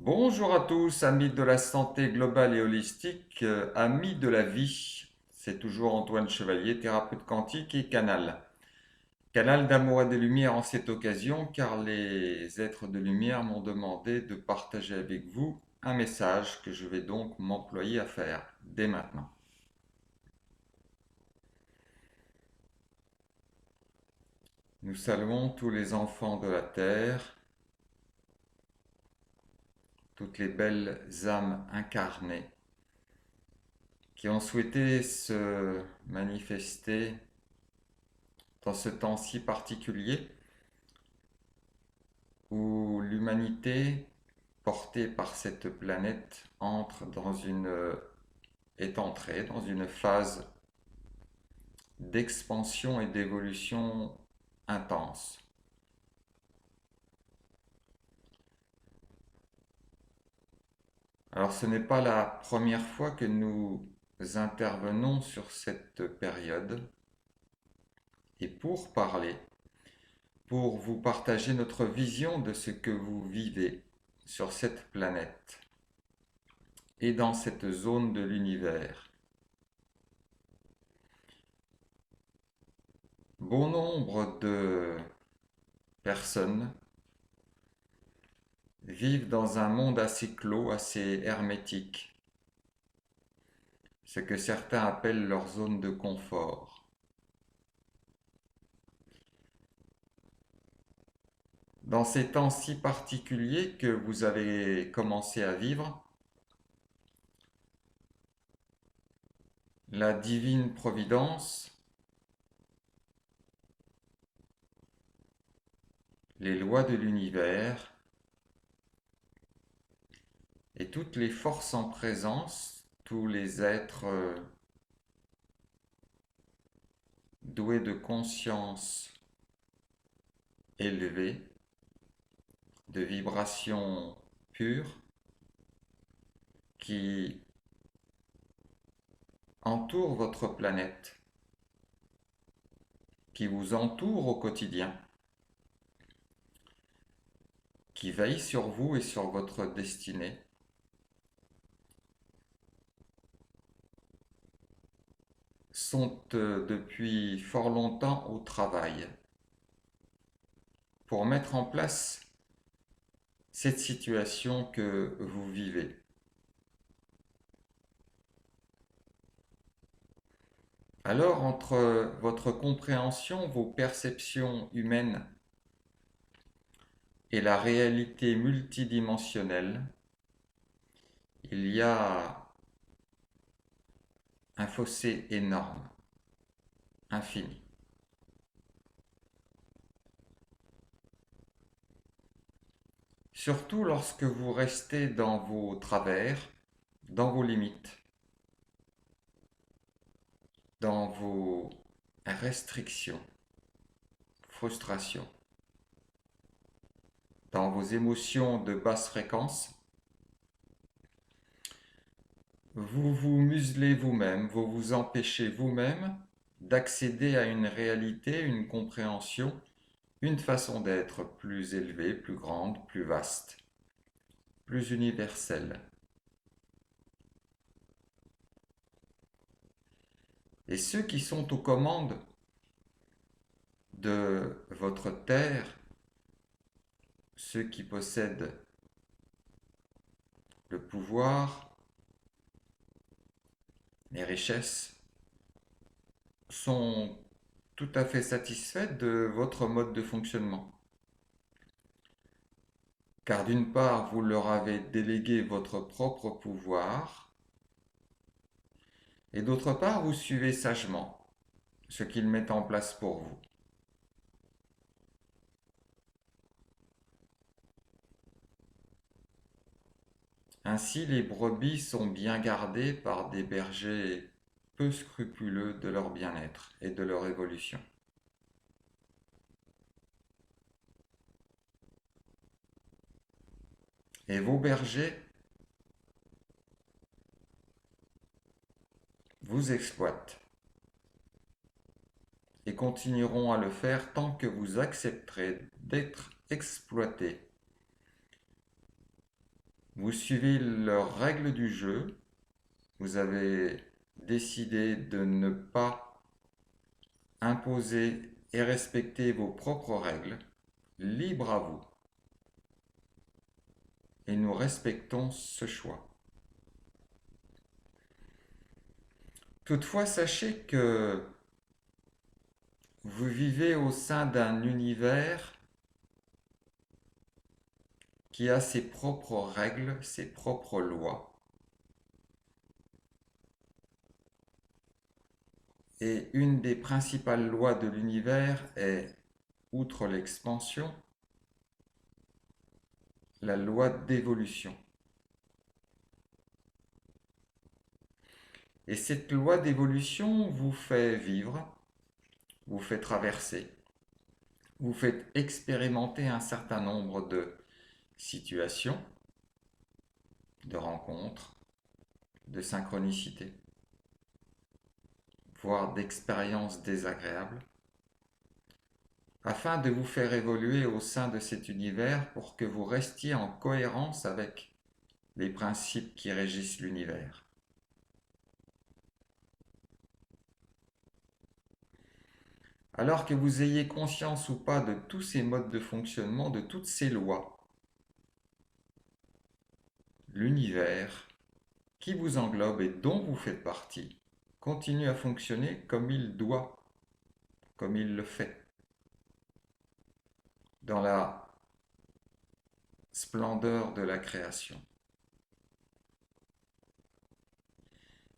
Bonjour à tous, amis de la santé globale et holistique, amis de la vie. C'est toujours Antoine Chevalier, thérapeute quantique et canal. Canal d'amour et de lumière en cette occasion, car les êtres de lumière m'ont demandé de partager avec vous un message que je vais donc m'employer à faire dès maintenant. Nous saluons tous les enfants de la terre, toutes les belles âmes incarnées qui ont souhaité se manifester dans ce temps si particulier où l'humanité, portée par cette planète, est entrée dans une phase d'expansion et d'évolution intense. Alors ce n'est pas la première fois que nous intervenons sur cette période et pour vous partager notre vision de ce que vous vivez sur cette planète et dans cette zone de l'univers. Bon nombre de personnes vivent dans un monde assez clos, assez hermétique, ce que certains appellent leur zone de confort. Dans ces temps si particuliers que vous avez commencé à vivre, la divine providence, les lois de l'univers et toutes les forces en présence, tous les êtres doués de conscience élevée, de vibrations pures, qui entourent votre planète, qui vous entourent au quotidien, qui veillent sur vous et sur votre destinée, sont depuis fort longtemps au travail pour mettre en place cette situation que vous vivez. Alors, entre votre compréhension, vos perceptions humaines et la réalité multidimensionnelle, il y a un fossé énorme, infini. Surtout lorsque vous restez dans vos travers, dans vos limites, dans vos restrictions, frustrations, dans vos émotions de basse fréquence, vous vous muselez vous-même, vous vous empêchez vous-même d'accéder à une réalité, une compréhension, une façon d'être plus élevée, plus grande, plus vaste, plus universelle. Et ceux qui sont aux commandes de votre terre, ceux qui possèdent le pouvoir, les richesses, sont tout à fait satisfaits de votre mode de fonctionnement. Car d'une part, vous leur avez délégué votre propre pouvoir, et d'autre part, vous suivez sagement ce qu'ils mettent en place pour vous. Ainsi, les brebis sont bien gardées par des bergers peu scrupuleux de leur bien-être et de leur évolution. Et vos bergers vous exploitent et continueront à le faire tant que vous accepterez d'être exploité Vous suivez leurs règles du jeu, vous avez décidé de ne pas imposer et respecter vos propres règles, libre à vous. Et nous respectons ce choix. Toutefois, sachez que vous vivez au sein d'un univers qui a ses propres règles, ses propres lois. Et une des principales lois de l'univers est, outre l'expansion, la loi d'évolution. Et cette loi d'évolution vous fait vivre, vous fait traverser, vous fait expérimenter un certain nombre de situations, de rencontres, de synchronicités, voire d'expériences désagréables, afin de vous faire évoluer au sein de cet univers pour que vous restiez en cohérence avec les principes qui régissent l'univers. Alors que vous ayez conscience ou pas de tous ces modes de fonctionnement, de toutes ces lois, l'univers qui vous englobe et dont vous faites partie continue à fonctionner comme il doit, comme il le fait, dans la splendeur de la création.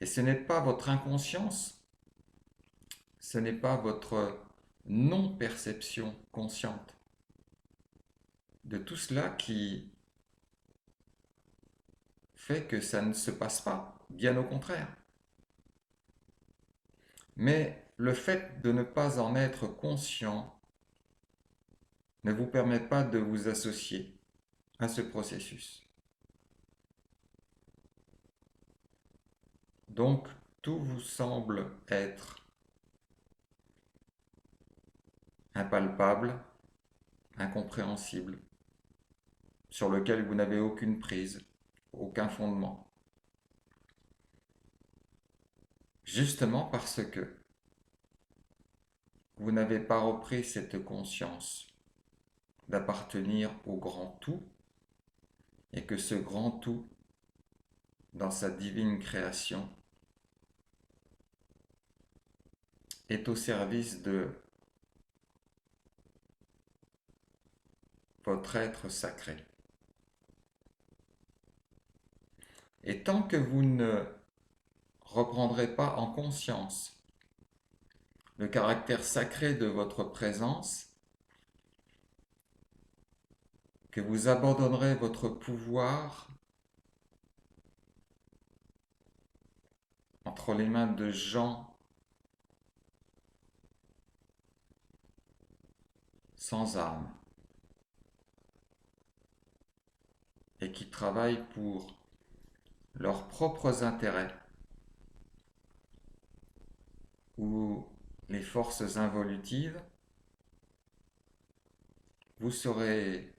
Et ce n'est pas votre inconscience, ce n'est pas votre non-perception consciente de tout cela qui fait que ça ne se passe pas, bien au contraire. Mais le fait de ne pas en être conscient ne vous permet pas de vous associer à ce processus. Donc, tout vous semble être impalpable, incompréhensible, sur lequel vous n'avez aucune prise, aucun fondement. Justement parce que vous n'avez pas repris cette conscience d'appartenir au grand tout et que ce grand tout, dans sa divine création, est au service de votre être sacré. Et tant que vous ne reprendrez pas en conscience le caractère sacré de votre présence, que vous abandonnerez votre pouvoir entre les mains de gens sans âme et qui travaillent pour leurs propres intérêts ou les forces involutives, vous serez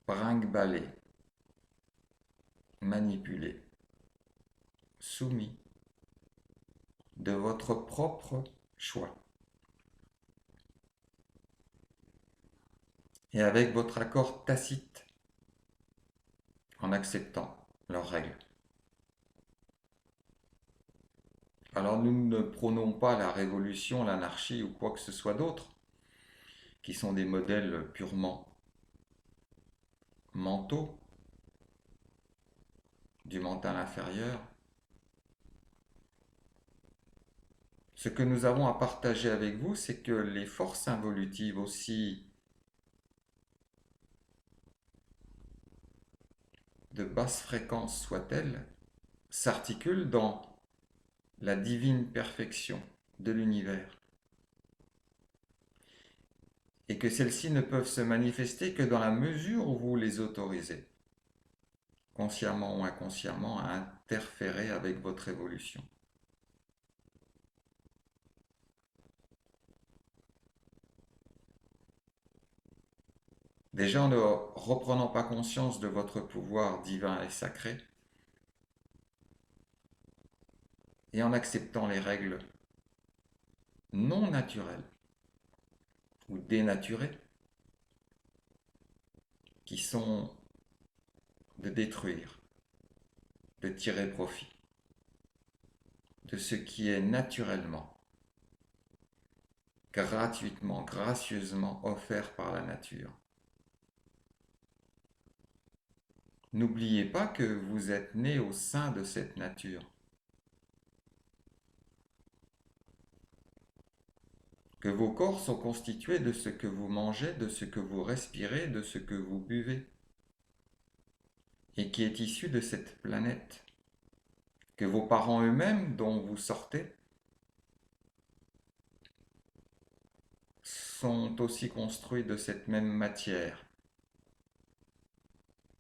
brinque-ballé, manipulé, soumis de votre propre choix et avec votre accord tacite en acceptant leurs règles. Alors nous ne prônons pas la révolution, l'anarchie ou quoi que ce soit d'autre, qui sont des modèles purement mentaux, du mental inférieur. Ce que nous avons à partager avec vous, c'est que les forces involutives, aussi de basse fréquence soient-elles, s'articulent dans la divine perfection de l'univers. Et que celles-ci ne peuvent se manifester que dans la mesure où vous les autorisez, consciemment ou inconsciemment, à interférer avec votre évolution. Déjà en ne reprenant pas conscience de votre pouvoir divin et sacré, et en acceptant les règles non naturelles ou dénaturées qui sont de détruire, de tirer profit de ce qui est naturellement, gratuitement, gracieusement offert par la nature. N'oubliez pas que vous êtes né au sein de cette nature, que vos corps sont constitués de ce que vous mangez, de ce que vous respirez, de ce que vous buvez, et qui est issu de cette planète, que vos parents eux-mêmes, dont vous sortez, sont aussi construits de cette même matière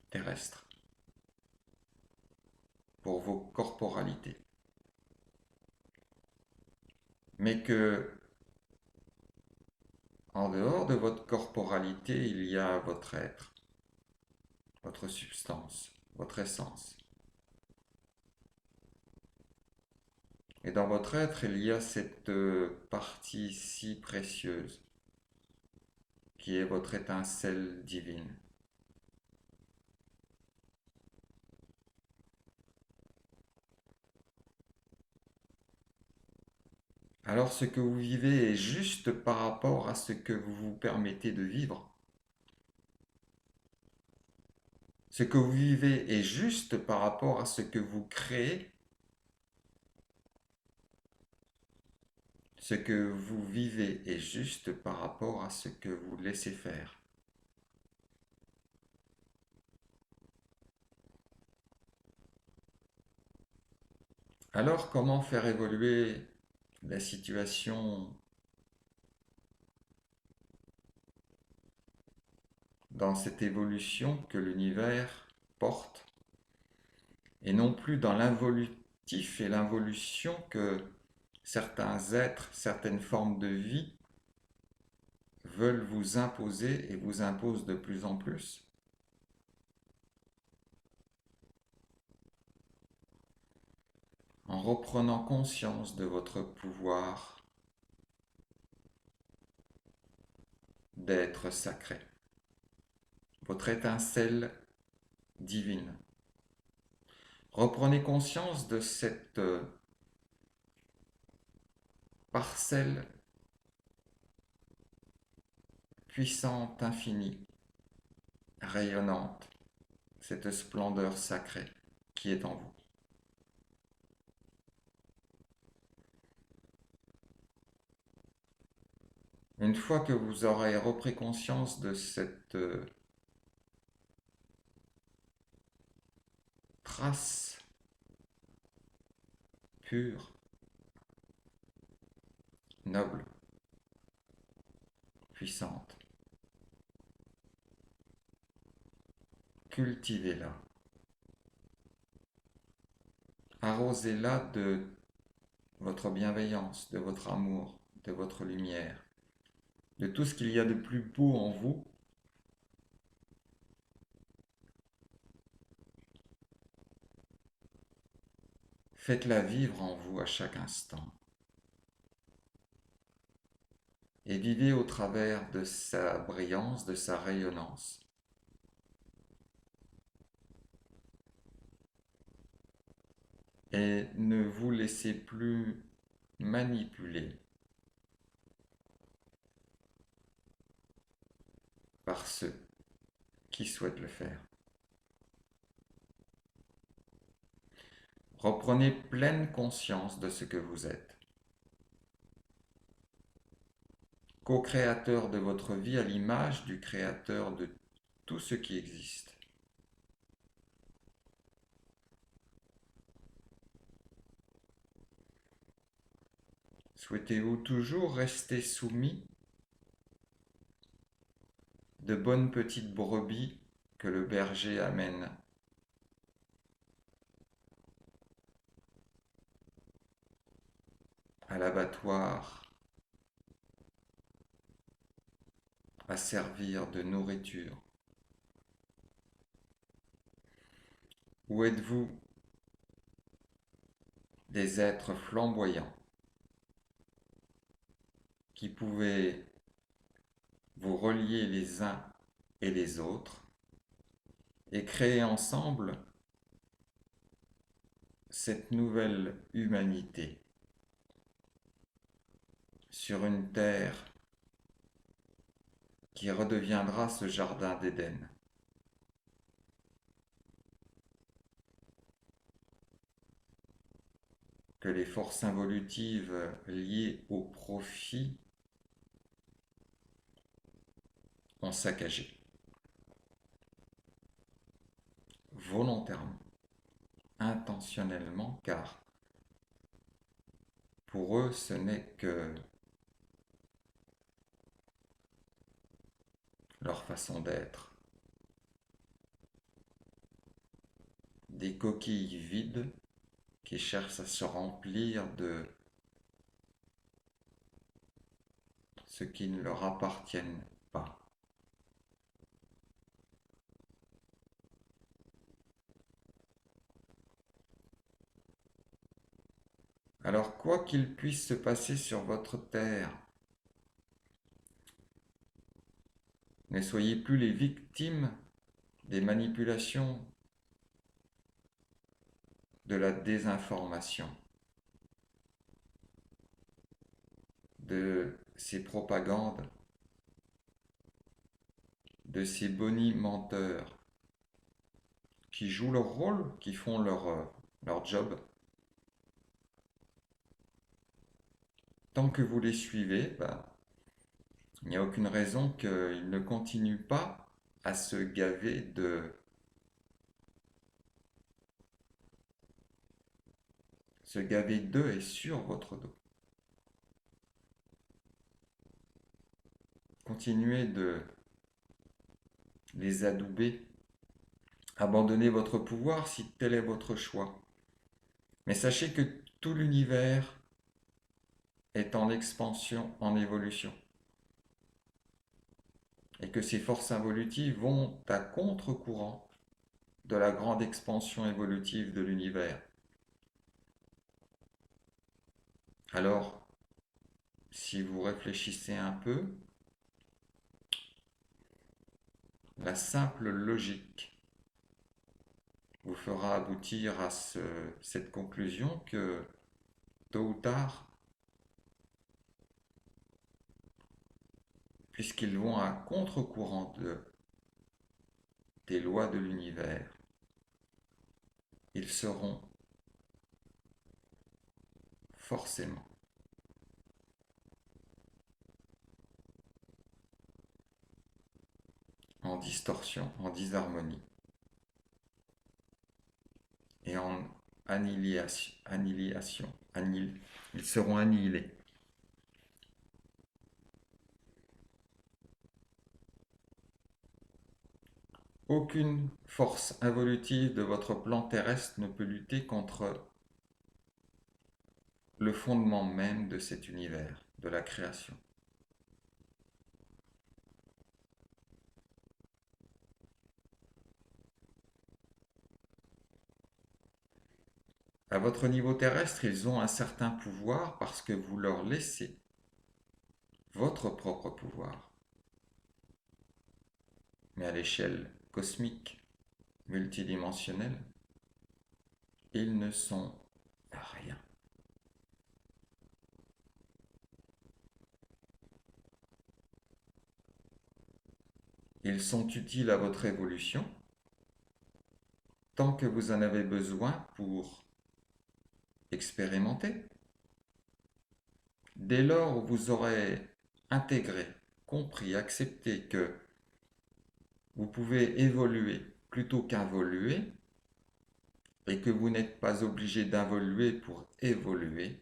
terrestre pour vos corporalités. Mais que, en dehors de votre corporalité, il y a votre être, votre substance, votre essence. Et dans votre être, il y a cette partie si précieuse qui est votre étincelle divine. Alors ce que vous vivez est juste par rapport à ce que vous vous permettez de vivre. Ce que vous vivez est juste par rapport à ce que vous créez. Ce que vous vivez est juste par rapport à ce que vous laissez faire. Alors comment faire évoluer la situation dans cette évolution que l'univers porte et non plus dans l'involutif et l'involution que certains êtres, certaines formes de vie veulent vous imposer et vous imposent de plus en plus. En reprenant conscience de votre pouvoir d'être sacré, votre étincelle divine. Reprenez conscience de cette parcelle puissante, infinie, rayonnante, cette splendeur sacrée qui est en vous. Une fois que vous aurez repris conscience de cette trace pure, noble, puissante, cultivez-la, arrosez-la de votre bienveillance, de votre amour, de votre lumière, de tout ce qu'il y a de plus beau en vous. Faites-la vivre en vous à chaque instant et vivez au travers de sa brillance, de sa rayonnance. Et ne vous laissez plus manipuler par ceux qui souhaitent le faire. Reprenez pleine conscience de ce que vous êtes. Co-créateur de votre vie à l'image du créateur de tout ce qui existe. Souhaitez-vous toujours rester soumis de bonnes petites brebis que le berger amène à l'abattoir, à servir de nourriture? Ou êtes-vous des êtres flamboyants qui pouvaient vous relier les uns et les autres et créer ensemble cette nouvelle humanité sur une terre qui redeviendra ce jardin d'Éden? Que les forces involutives liées au profit ont saccagé, volontairement, intentionnellement, car pour eux ce n'est que leur façon d'être, des coquilles vides qui cherchent à se remplir de ce qui ne leur appartiennent pas. Alors quoi qu'il puisse se passer sur votre terre, ne soyez plus les victimes des manipulations, de la désinformation, de ces propagandes, de ces bonimenteurs qui jouent leur rôle, qui font leur job. Tant que vous les suivez, ben, il n'y a aucune raison qu'ils ne continuent pas à se gaver d'eux et sur votre dos. Continuez de les adouber. Abandonnez votre pouvoir si tel est votre choix. Mais sachez que tout l'univers est en expansion, en évolution. Et que ces forces involutives vont à contre-courant de la grande expansion évolutive de l'univers. Alors, si vous réfléchissez un peu, la simple logique vous fera aboutir à cette conclusion que, tôt ou tard, puisqu'ils vont à contre-courant des lois de l'univers, ils seront forcément en distorsion, en disharmonie et en annihilation. Ils seront annihilés. Aucune force involutive de votre plan terrestre ne peut lutter contre le fondement même de cet univers, de la création. À votre niveau terrestre, ils ont un certain pouvoir parce que vous leur laissez votre propre pouvoir. Mais à l'échelle cosmique, multidimensionnelle, ils ne sont rien. Ils sont utiles à votre évolution tant que vous en avez besoin pour expérimenter. Dès lors où vous aurez intégré, compris, accepté que vous pouvez évoluer plutôt qu'involuer et que vous n'êtes pas obligé d'involuer pour évoluer,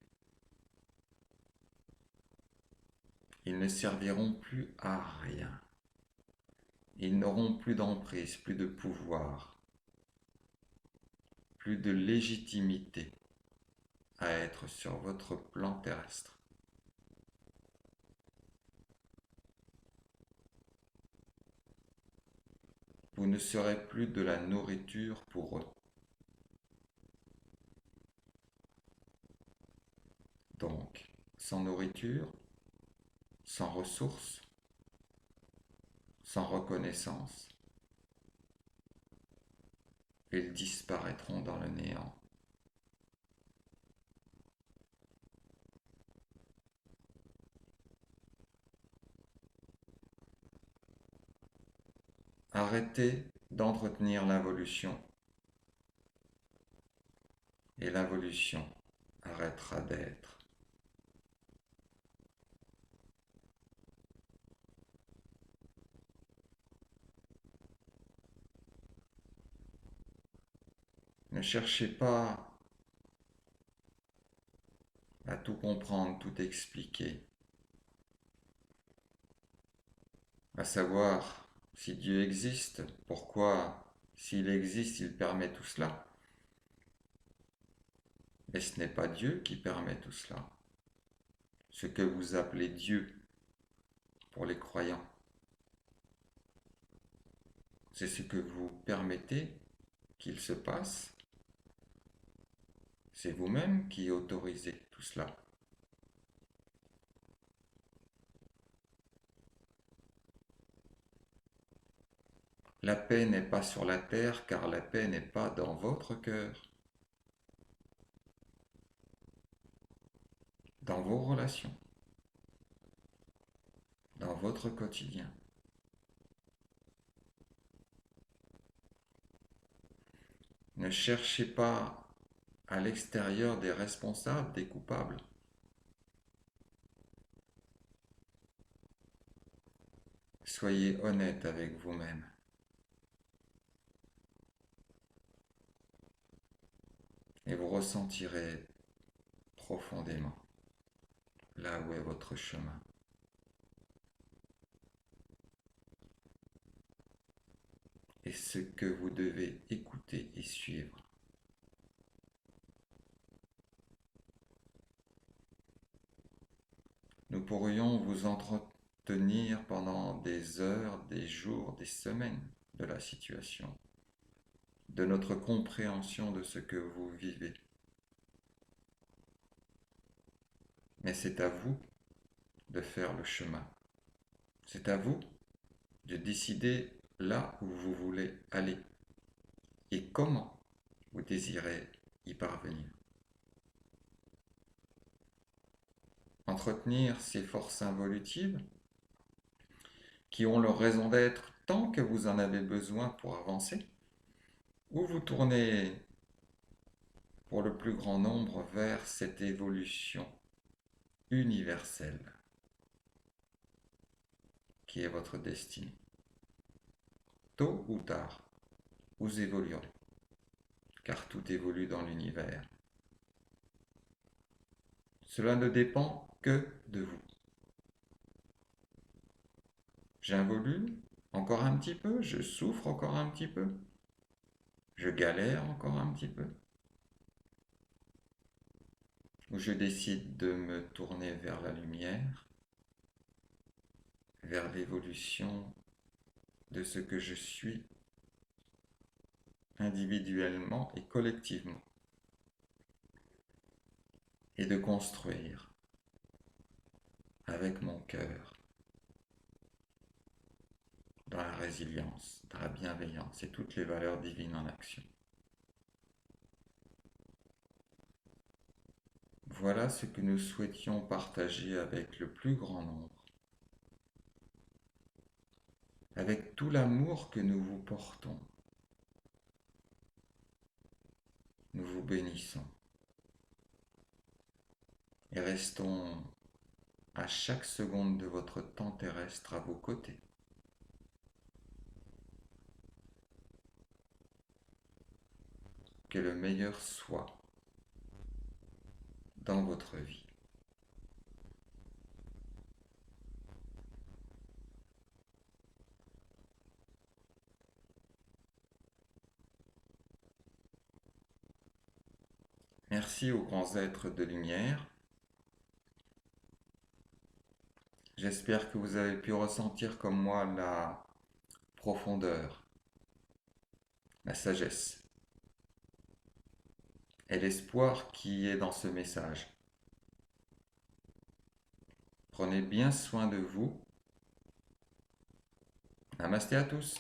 ils ne serviront plus à rien. Ils n'auront plus d'emprise, plus de pouvoir, plus de légitimité à être sur votre plan terrestre. vous ne serez plus de la nourriture pour eux. Donc, sans nourriture, sans ressources, sans reconnaissance, ils disparaîtront dans le néant. Arrêtez d'entretenir l'involution et l'involution arrêtera d'être. Ne cherchez pas à tout comprendre, tout expliquer, à savoir si Dieu existe, pourquoi, s'il existe, il permet tout cela. Mais ce n'est pas Dieu qui permet tout cela. Ce que vous appelez Dieu pour les croyants, c'est ce que vous permettez qu'il se passe. C'est vous-même qui autorisez tout cela. La paix n'est pas sur la terre car la paix n'est pas dans votre cœur, dans vos relations, dans votre quotidien. Ne cherchez pas à l'extérieur des responsables, des coupables. Soyez honnête avec vous-même. Et vous ressentirez profondément là où est votre chemin. Et ce que vous devez écouter et suivre. Nous pourrions vous entretenir pendant des heures, des jours, des semaines de la situation, de notre compréhension de ce que vous vivez. Mais c'est à vous de faire le chemin. C'est à vous de décider là où vous voulez aller et comment vous désirez y parvenir. Entretenir ces forces involutives qui ont leur raison d'être tant que vous en avez besoin pour avancer, ou vous tournez pour le plus grand nombre vers cette évolution universelle qui est votre destinée. Tôt ou tard, vous évoluerez, car tout évolue dans l'univers. Cela ne dépend que de vous. J'involue encore un petit peu, je souffre encore un petit peu, je galère encore un petit peu, ou je décide de me tourner vers la lumière, vers l'évolution de ce que je suis individuellement et collectivement, et de construire avec mon cœur dans la résilience, dans la bienveillance et toutes les valeurs divines en action. Voilà ce que nous souhaitions partager avec le plus grand nombre, avec tout l'amour que nous vous portons. Nous vous bénissons et restons à chaque seconde de votre temps terrestre à vos côtés. Que le meilleur soit dans votre vie. Merci aux grands êtres de lumière. J'espère que vous avez pu ressentir comme moi la profondeur la sagesse et l'espoir qui est dans ce message. Prenez bien soin de vous. Namasté à tous.